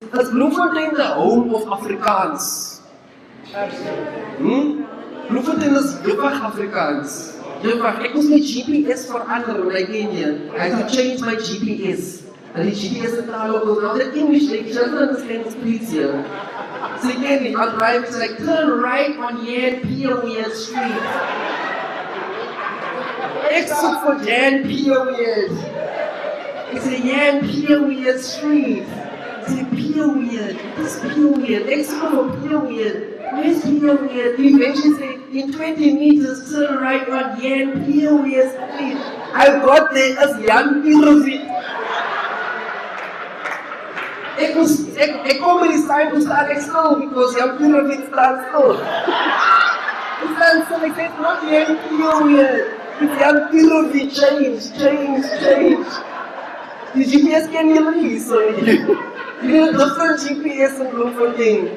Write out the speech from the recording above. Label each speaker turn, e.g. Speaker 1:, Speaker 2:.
Speaker 1: Is Bloemfontein the home of Afrikaans? Bloemfontein is Jewig Afrikaans. Jewig, ek moes my GPS verander when I came here. I had to change my GPS. And the GPS is now now the English language doesn't understand the streets here. So again, on drive, it's like turn right on Jan Piauier Street. Exit for Jan Piauier. It's a Jan Piauier Street. It's a Piauier. This Piauier. Exit for Piauier. Where's Piauier? You eventually say, in 20 meters, turn right on Jan Piauier Street. I got there as Jan Piauier. Ek kom in die sign to start ek stil because Jan Piauier stands still. He stands still, ek sê, it's not Jan Piauier. It's Jan Piauier. Change. The GPS can you release, so you need a different GPS in Bloemfontein.